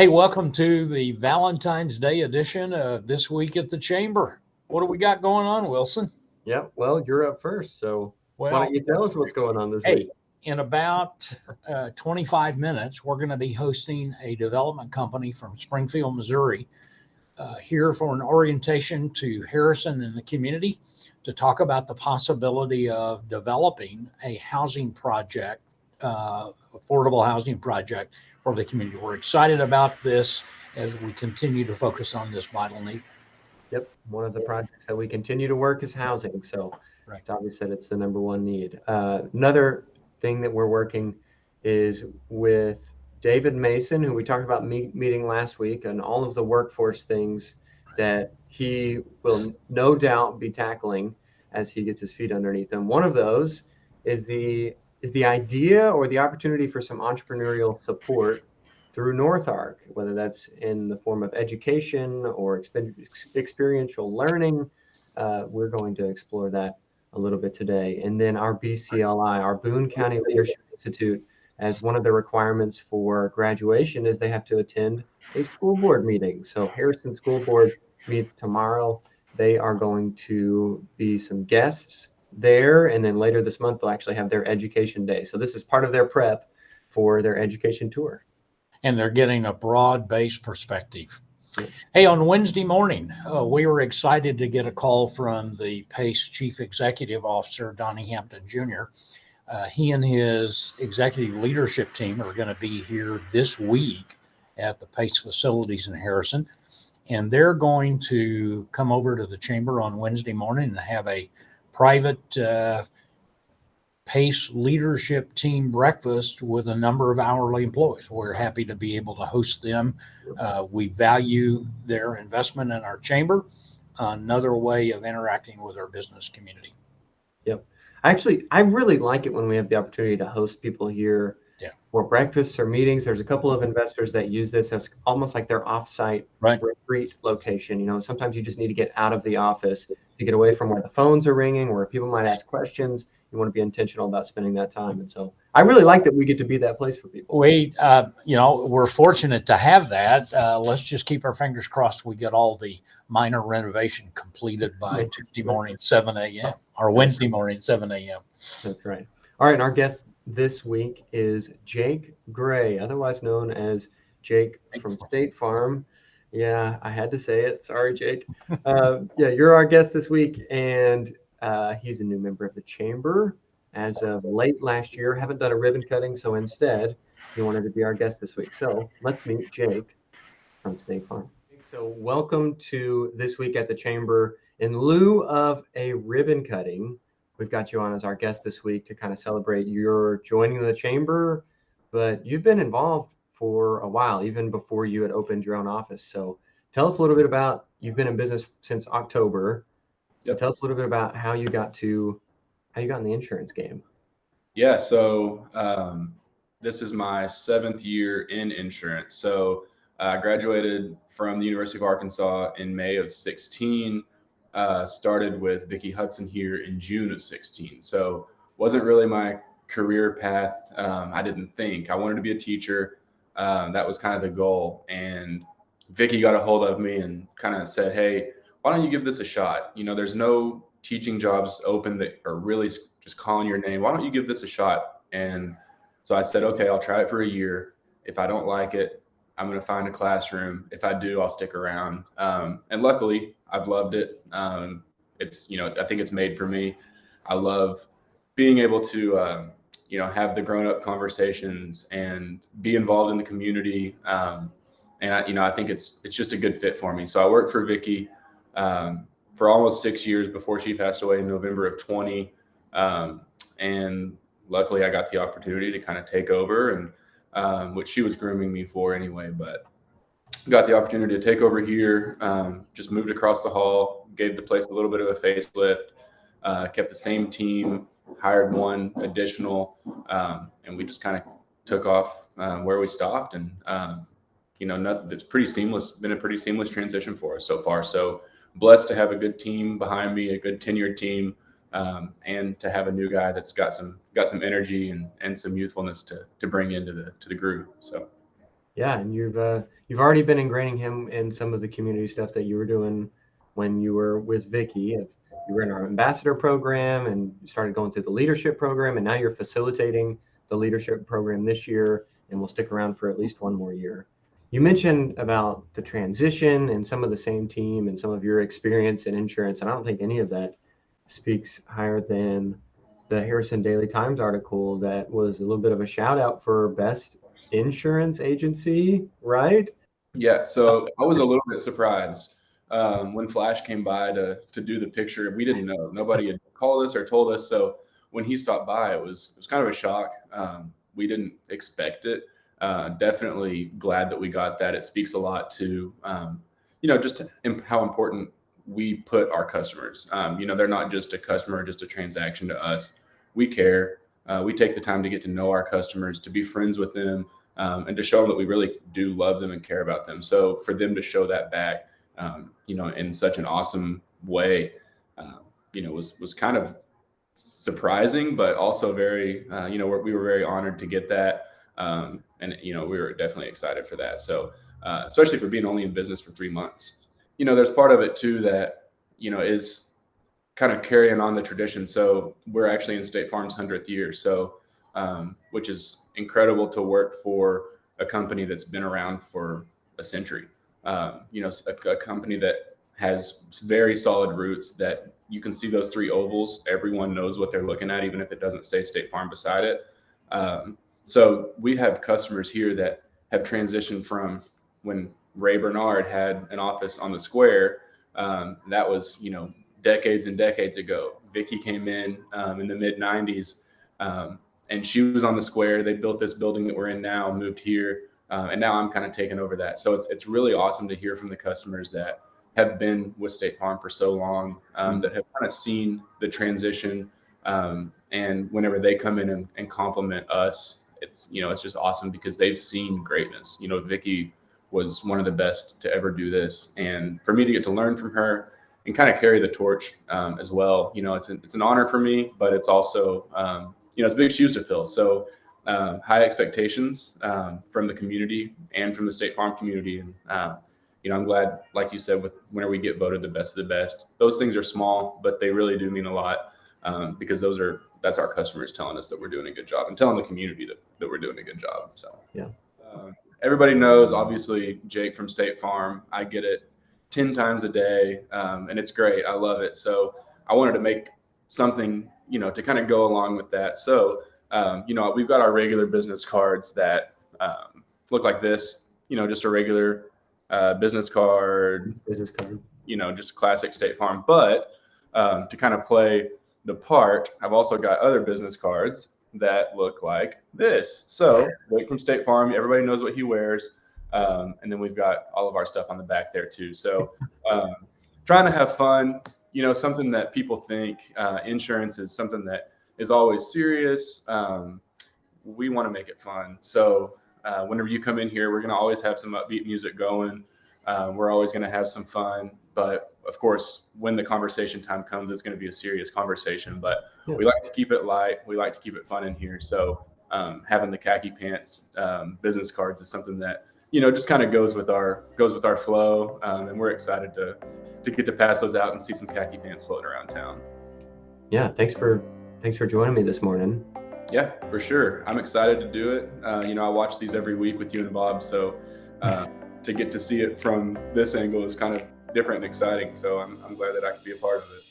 Hey, welcome to the Valentine's Day edition of This Week at the Chamber. What do we got going on, Wilson? Yep. Well, you're up first, so why don't Well, you tell us what's going on this week? hey, in about 25 minutes, we're going to be hosting a development company from Springfield, Missouri, here for an orientation to Harrison and the community to talk about the possibility of developing a housing project, affordable housing project for the community. We're excited about this as we continue to focus on this vital need. Yep. One of the projects that we continue to work is housing, so Right. it's obvious that it's the number one need. Another thing that we're working is with David Mason, who we talked about meeting last week, and all of the workforce things that he will no doubt be tackling as he gets his feet underneath him. One of those is the idea or the opportunity for some entrepreneurial support through North Arc, whether that's in the form of education or experiential learning. We're going to explore that a little bit today. And then our BCLI, our Boone County Leadership Institute, as one of the requirements for graduation is they have to attend a school board meeting. So Harrison School Board meets tomorrow. They are going to be some guests there. And then later this month, they'll actually have their education day. So this is part of their prep for their education tour. And they're getting a broad-based perspective. Hey, on Wednesday morning, we were excited to get a call from the PACE Chief Executive Officer, Donnie Hampton Jr. He and his executive leadership team are going to be here this week at the PACE facilities in Harrison, and they're going to come over to the chamber on Wednesday morning and have a private PACE leadership team breakfast with a number of hourly employees. We're happy to be able to host them. We value their investment in our chamber, another way of interacting with our business community. Yep. Actually, I really like it when we have the opportunity to host people here for breakfasts or meetings. There's a couple of investors that use this as almost like their offsite retreat location. You know, sometimes you just need to get out of the office to get away from where the phones are ringing, where people might ask questions. You want to be intentional about spending that time. And so I really like that we get to be that place for people. We're fortunate to have that. Let's just keep our fingers crossed we get all the minor renovation completed by Tuesday morning, 7 a.m. or Wednesday morning, 7 a.m. That's right. All right. And our guest this week is Jake Gray, otherwise known as Jake from State Farm. Yeah, I had to say it. Sorry, Jake. You're our guest this week, and he's a new member of the chamber as of late last year. Haven't done a ribbon cutting, so instead, he wanted to be our guest this week. So let's meet Jake from State Farm. So welcome to This Week at the Chamber. In lieu of a ribbon cutting, we've got you on as our guest this week to kind of celebrate your joining the chamber, but you've been involved for a while, even before you had opened your own office. So tell us a little bit about, you've been in business since October. Yep. Tell us a little bit about how you got in the insurance game. Yeah, so this is my 7th year in insurance. So I graduated from the University of Arkansas in May of 16. Started with Vicki Hudson here in June of 16. So wasn't really my career path. I didn't think. I wanted to be a teacher. That was kind of the goal. And Vicki got a hold of me and kind of said, hey, why don't you give this a shot? You know, there's no teaching jobs open that are really just calling your name. Why don't you give this a shot? And so I said, okay, I'll try it for a year. If I don't like it, I'm going to find a classroom. If I do, I'll stick around. And luckily, I've loved it. It's, I think it's made for me. I love being able to, have the grown-up conversations and be involved in the community. And I think it's just a good fit for me. So I worked for Vicki for almost 6 years before she passed away in November of 20. And luckily I got the opportunity to kind of take over, and which she was grooming me for anyway, but got the opportunity to take over here, just moved across the hall, gave the place a little bit of a facelift, kept the same team, hired one additional, and we just kind of took off where we stopped. And, it's pretty seamless, been a pretty seamless transition for us so far. So blessed to have a good team behind me, a good tenured team, and to have a new guy that's got some energy and some youthfulness to bring into the group. So. Yeah, and you've already been ingraining him in some of the community stuff that you were doing when you were with Vicky. You were in our ambassador program and you started going through the leadership program, and now you're facilitating the leadership program this year, and will stick around for at least one more year. You mentioned about the transition and some of the same team and some of your experience in insurance, and I don't think any of that speaks higher than the Harrison Daily Times article that was a little bit of a shout out for best insurance agency, right? Yeah, so I was a little bit surprised when Flash came by to do the picture. We didn't know; nobody had called us or told us. So when he stopped by, it was kind of a shock. We didn't expect it. Definitely glad that we got that. It speaks a lot to just how important we put our customers. They're not just a customer, just a transaction to us. We care. We take the time to get to know our customers, to be friends with them, and to show them that we really do love them and care about them. So for them to show that back, in such an awesome way, was kind of surprising, but also very, we were very honored to get that. And we were definitely excited for that. So, especially for being only in business for 3 months, there's part of it too that, is kind of carrying on the tradition. So we're actually in State Farm's 100th year. So, which is incredible to work for a company that's been around for a century. A company that has very solid roots, that you can see those 3 ovals. Everyone knows what they're looking at, even if it doesn't say State Farm beside it. So we have customers here that have transitioned from when Ray Bernard had an office on the square. That was, decades and decades ago. Vicky came in the mid 90s, and she was on the square. They built this building that we're in now, moved here, and now I'm kind of taking over that. So it's really awesome to hear from the customers that have been with State Farm for so long, that have kind of seen the transition. And whenever they come in and compliment us, it's just awesome because they've seen greatness. Vicky was one of the best to ever do this, and for me to get to learn from her and kind of carry the torch as well, it's an honor for me, but it's also it's big shoes to fill. So high expectations from the community and from the State Farm community, and I'm glad, like you said, whenever we get voted the best of the best, those things are small, but they really do mean a lot, because that's our customers telling us that we're doing a good job and telling the community that we're doing a good job. So yeah. Everybody knows, obviously, Jake from State Farm. I get it 10 times a day, and it's great. I love it. So I wanted to make something, to kind of go along with that. So, we've got our regular business cards that look like this, just a regular business card, just classic State Farm. But to kind of play the part, I've also got other business cards that look like this. So Jake from State Farm, everybody knows what he wears. And then we've got all of our stuff on the back there too. So trying to have fun, something that people think insurance is something that is always serious. We want to make it fun. So whenever you come in here, we're going to always have some upbeat music going. We're always going to have some fun. But of course, when the conversation time comes, it's going to be a serious conversation. But we like to keep it light. We like to keep it fun in here. So having the khaki pants business cards is something that just kind of goes with our flow, and we're excited to get to pass those out and see some khaki pants floating around town. Yeah, thanks for joining me this morning. Yeah, for sure. I'm excited to do it. I watch these every week with you and Bob, so to get to see it from this angle is kind of different and exciting. So I'm glad that I could be a part of it.